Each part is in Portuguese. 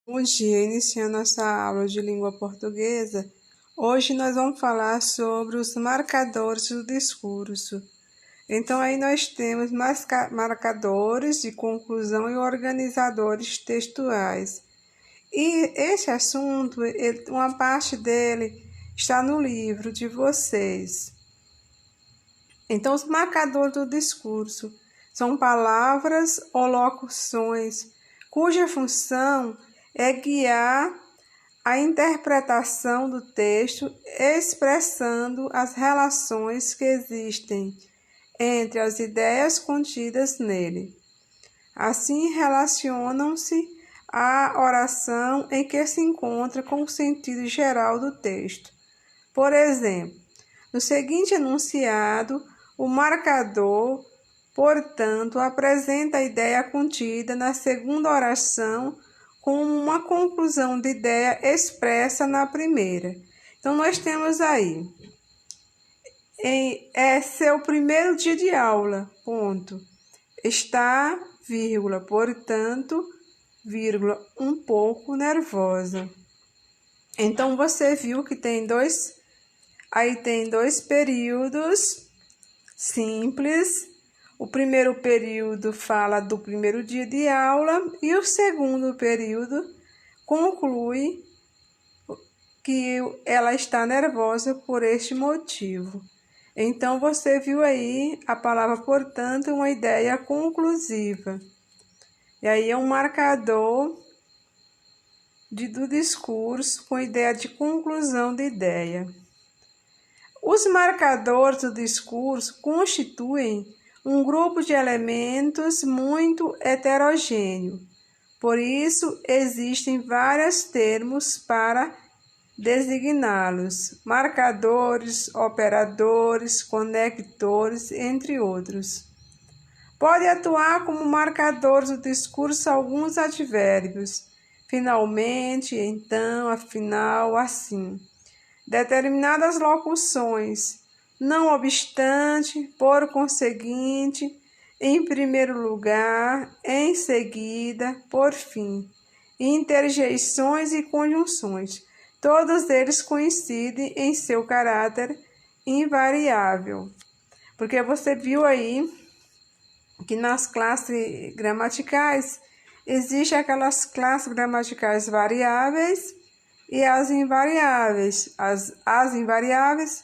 Bom dia, iniciando nossa aula de língua portuguesa. Hoje nós vamos falar sobre os marcadores do discurso. Então aí nós temos marcadores de conclusão e organizadores textuais. E esse assunto, uma parte dele está no livro de vocês. Então os marcadores do discurso são palavras ou locuções cuja função é guiar a interpretação do texto, expressando as relações que existem entre as ideias contidas nele. Assim, relacionam-se à oração em que se encontra com o sentido geral do texto. Por exemplo, no seguinte enunciado, o marcador, portanto, apresenta a ideia contida na segunda oração como uma conclusão de ideia expressa na primeira. Então, nós temos aí, é seu primeiro dia de aula, ponto. Está, vírgula, portanto, vírgula, um pouco nervosa. Então, você viu que tem dois períodos simples. O primeiro período fala do primeiro dia de aula e o segundo período conclui que ela está nervosa por este motivo. Então, você viu aí a palavra, portanto, uma ideia conclusiva. E aí é um marcador do discurso com ideia de conclusão de ideia. Os marcadores do discurso constituem um grupo de elementos muito heterogêneo. Por isso, existem vários termos para designá-los: marcadores, operadores, conectores, entre outros. Pode atuar como marcadores do discurso alguns advérbios: finalmente, então, afinal, assim. Determinadas locuções, não obstante, por conseguinte, em primeiro lugar, em seguida, por fim. Interjeições e conjunções, todos eles coincidem em seu caráter invariável. Porque você viu aí que nas classes gramaticais existem aquelas classes gramaticais variáveis e as invariáveis. As invariáveis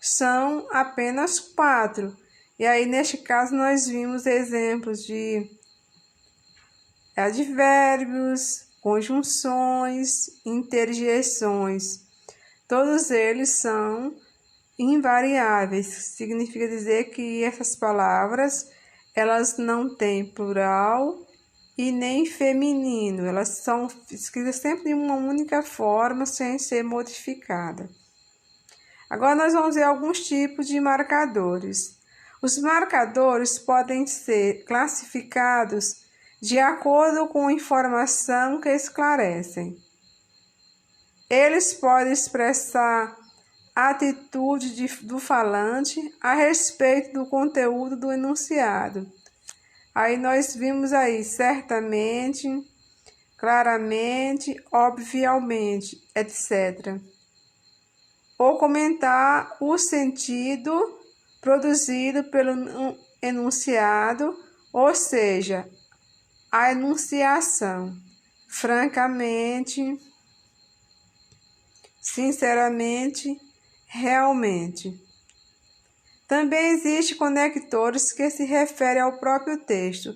são apenas 4. E aí, neste caso, nós vimos exemplos de advérbios, conjunções, interjeições. Todos eles são invariáveis. Significa dizer que essas palavras, elas não têm plural e nem feminino, elas são escritas sempre de uma única forma, sem ser modificada. Agora nós vamos ver alguns tipos de marcadores. Os marcadores podem ser classificados de acordo com a informação que esclarecem. Eles podem expressar a atitude do falante a respeito do conteúdo do enunciado. Aí nós vimos aí, certamente, claramente, obviamente, etc. Ou comentar o sentido produzido pelo enunciado, ou seja, a enunciação. Francamente, sinceramente, realmente. Também existem conectores que se referem ao próprio texto,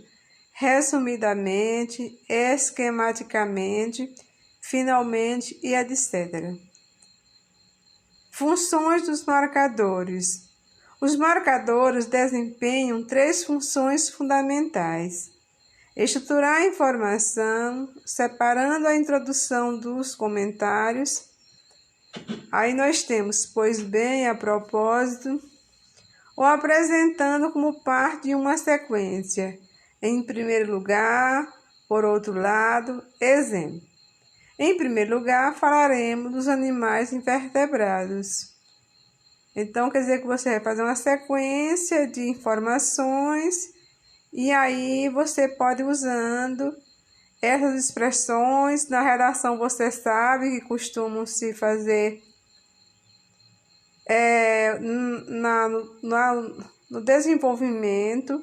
resumidamente, esquematicamente, finalmente e etc. Funções dos marcadores. Os marcadores desempenham 3 funções fundamentais: estruturar a informação, separando a introdução dos comentários. Aí nós temos, pois bem, a propósito, ou apresentando como parte de uma sequência. Em primeiro lugar, por outro lado, exemplo. Em primeiro lugar, falaremos dos animais invertebrados. Então, quer dizer que você vai fazer uma sequência de informações e aí você pode ir usando Essas expressões, na redação você sabe que costumam se fazer no desenvolvimento,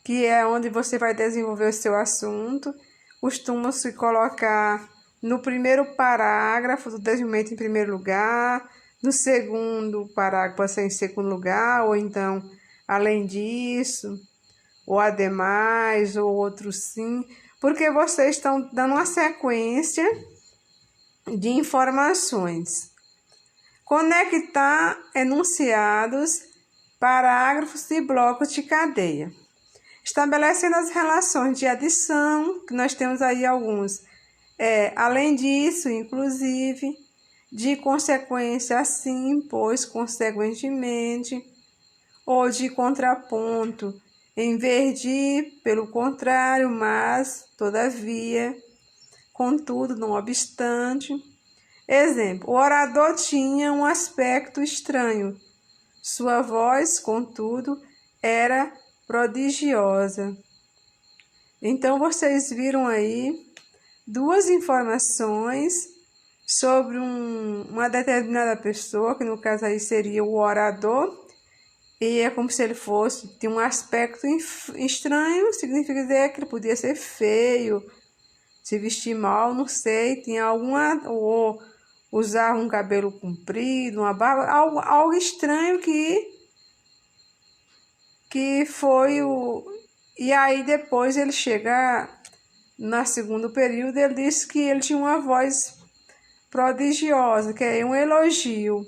que é onde você vai desenvolver o seu assunto. Costuma se colocar no primeiro parágrafo do desenvolvimento em primeiro lugar, no segundo parágrafo pode ser em segundo lugar, ou então, além disso, ou ademais, ou outro sim, porque vocês estão dando uma sequência de informações. Conectar enunciados, parágrafos e blocos de cadeia. Estabelecendo as relações de adição, que nós temos aí alguns. Além disso, inclusive, de consequência, assim, pois, consequentemente, ou de contraponto, em vez de, pelo contrário, mas, todavia, contudo, não obstante. Exemplo: o orador tinha um aspecto estranho. Sua voz, contudo, era prodigiosa. Então, vocês viram aí duas informações sobre uma determinada pessoa, que no caso aí seria o orador, e é como se ele tinha um aspecto estranho, significa dizer que ele podia ser feio, se vestir mal, não sei, tinha ou usar um cabelo comprido, uma barba, algo estranho que foi o... E aí depois ele chega no segundo período, ele diz que ele tinha uma voz prodigiosa, que é um elogio.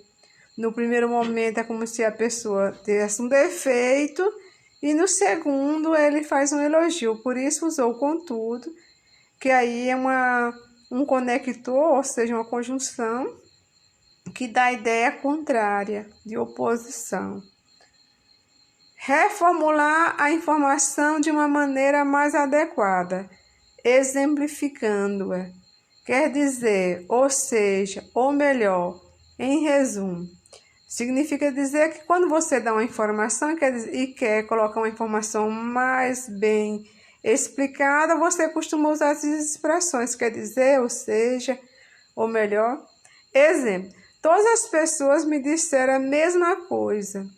No primeiro momento é como se a pessoa tivesse um defeito, e no segundo ele faz um elogio, por isso usou contudo, que aí é um conector, ou seja, uma conjunção, que dá a ideia contrária, de oposição. Reformular a informação de uma maneira mais adequada, exemplificando-a. Quer dizer, ou seja, ou melhor, em resumo, significa dizer que quando você dá uma informação e quer colocar uma informação mais bem explicada, você costuma usar essas expressões, quer dizer, ou seja, ou melhor. Exemplo: todas as pessoas me disseram a mesma coisa,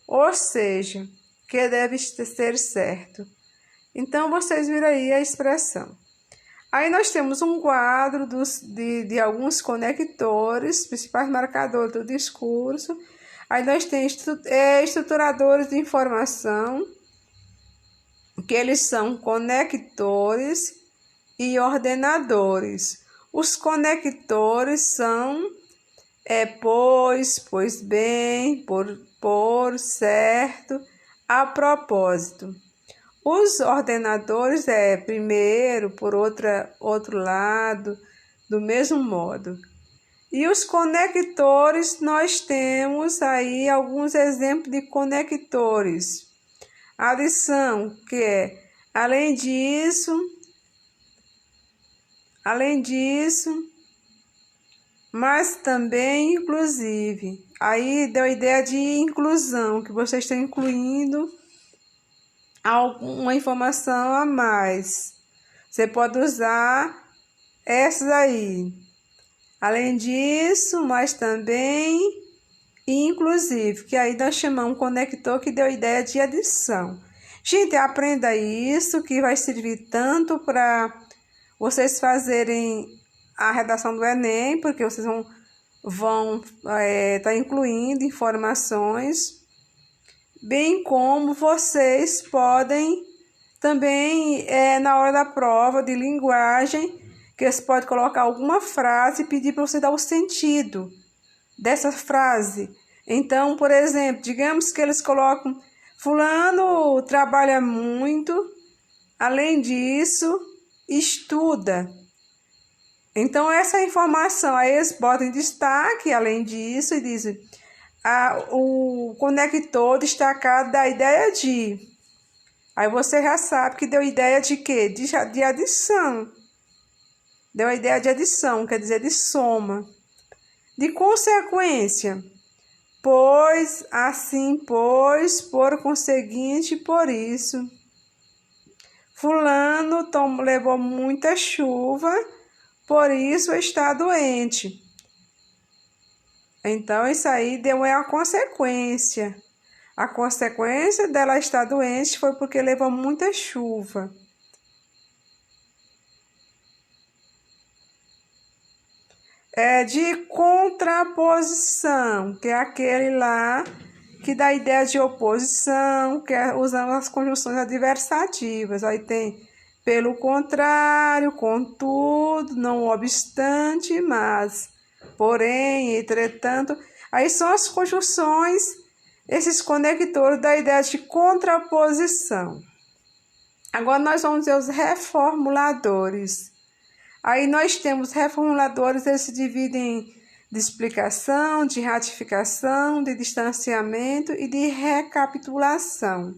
ou seja, que deve ser certo. Então, vocês viram aí a expressão. Aí nós temos um quadro de alguns conectores, principais marcadores do discurso. Aí nós temos estruturadores de informação, que eles são conectores e ordenadores. Os conectores são pois bem, por, certo, a propósito. Os ordenadores primeiro, por outro lado, do mesmo modo. E os conectores, nós temos aí alguns exemplos de conectores. Adição, que é além disso, mas também inclusive. Aí deu a ideia de inclusão, que vocês estão incluindo alguma informação a mais. Você pode usar essas aí. Além disso, mas também inclusive, que aí nós chamamos um conector que deu a ideia de adição. Gente, aprenda isso, que vai servir tanto para vocês fazerem a redação do Enem, porque vocês vão tá incluindo informações, bem como vocês podem também, na hora da prova de linguagem, que você pode colocar alguma frase e pedir para você dar o sentido dessa frase. Então, por exemplo, digamos que eles colocam: fulano trabalha muito, além disso, estuda. Então, essa informação, aí eles botam em destaque, além disso, e dizem o conector destacado da ideia de. Aí você já sabe que deu ideia de quê? De adição. Deu a ideia de adição, quer dizer, de soma. De consequência, pois, assim, pois, por conseguinte, por isso. Fulano levou muita chuva, por isso está doente. Então, isso aí deu a consequência. A consequência dela estar doente foi porque levou muita chuva. É de contraposição, que é aquele lá que dá ideia de oposição, que é usando as conjunções adversativas. Aí tem pelo contrário, contudo, não obstante, mas, porém, entretanto. Aí são as conjunções, esses conectores da ideia de contraposição. Agora nós vamos ver os reformuladores. Aí nós temos reformuladores, eles se dividem de explicação, de ratificação, de distanciamento e de recapitulação.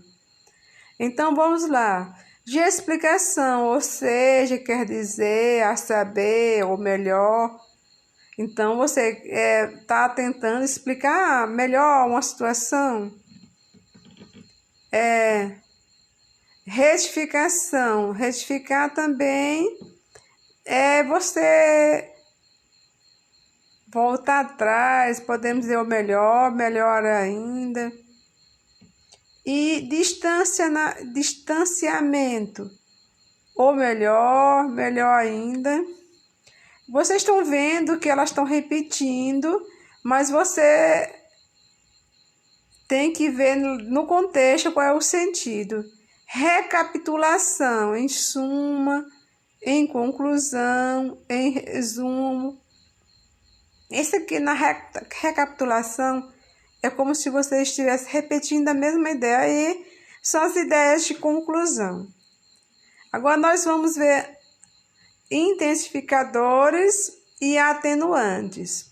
Então vamos lá. De explicação, ou seja, quer dizer, a saber, ou melhor. Então você está tentando explicar melhor uma situação. Retificação. Retificar também é você voltar atrás, podemos dizer o melhor, melhor ainda. E distanciamento, ou melhor, melhor ainda. Vocês estão vendo que elas estão repetindo, mas você tem que ver no contexto qual é o sentido. Recapitulação, em suma, em conclusão, em resumo. Esse aqui na recapitulação é como se você estivesse repetindo a mesma ideia e são as ideias de conclusão. Agora nós vamos ver intensificadores e atenuantes.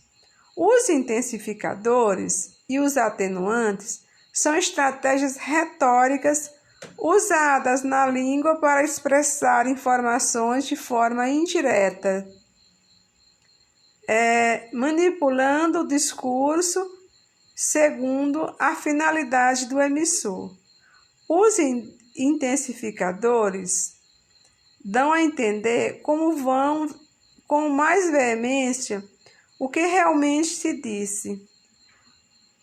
Os intensificadores e os atenuantes são estratégias retóricas usadas na língua para expressar informações de forma indireta, manipulando o discurso segundo a finalidade do emissor. Os intensificadores dão a entender como vão com mais veemência o que realmente se disse.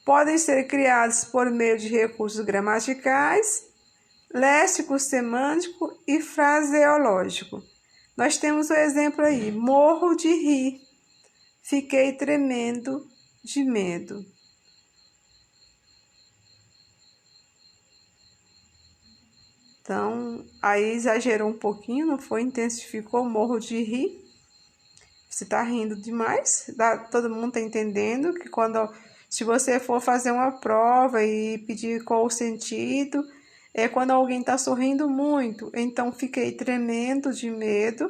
Podem ser criados por meio de recursos gramaticais, léxico semântico e fraseológico. Nós temos o exemplo aí: morro de rir, fiquei tremendo de medo. Então, aí exagerou um pouquinho, não foi? Intensificou, morro de rir. Você tá rindo demais? Todo mundo tá entendendo que se você for fazer uma prova e pedir qual o sentido, é quando alguém tá sorrindo muito. Então, fiquei tremendo de medo.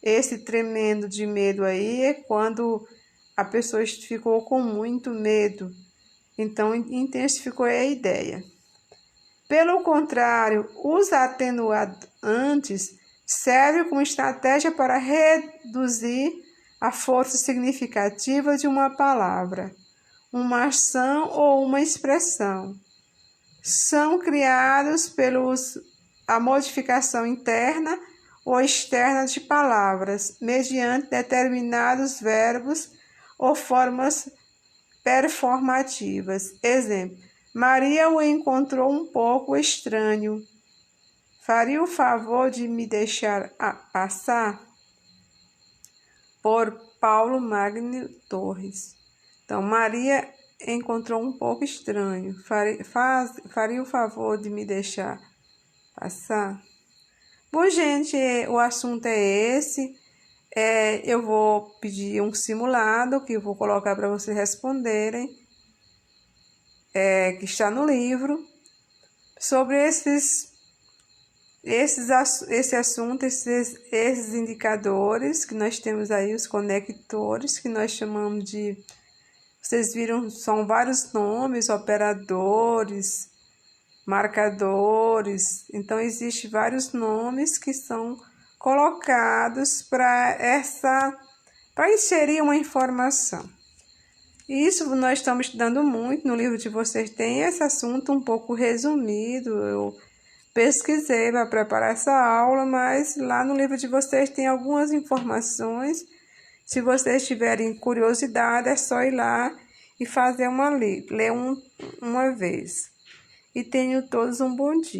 Esse tremendo de medo aí é quando a pessoa ficou com muito medo. Então, intensificou a ideia. Pelo contrário, os atenuantes servem como estratégia para reduzir a força significativa de uma palavra, uma ação ou uma expressão. São criados a modificação interna ou externa de palavras, mediante determinados verbos ou formas performativas. Exemplo: Maria o encontrou um pouco estranho. Faria o favor de me deixar passar? Por Paulo Magno Torres. Então, Maria encontrou um pouco estranho. Faria o favor de me deixar passar? Bom, gente, o assunto é esse. Eu vou pedir um simulado que eu vou colocar para vocês responderem. Que está no livro, sobre esse assunto, esses indicadores que nós temos aí, os conectores, que nós chamamos de, vocês viram, são vários nomes: operadores, marcadores. Então, existem vários nomes que são colocados para inserir uma informação. Isso nós estamos estudando muito, no livro de vocês tem esse assunto um pouco resumido. Eu pesquisei para preparar essa aula, mas lá no livro de vocês tem algumas informações. Se vocês tiverem curiosidade, é só ir lá e fazer ler uma vez. E tenham todos um bom dia.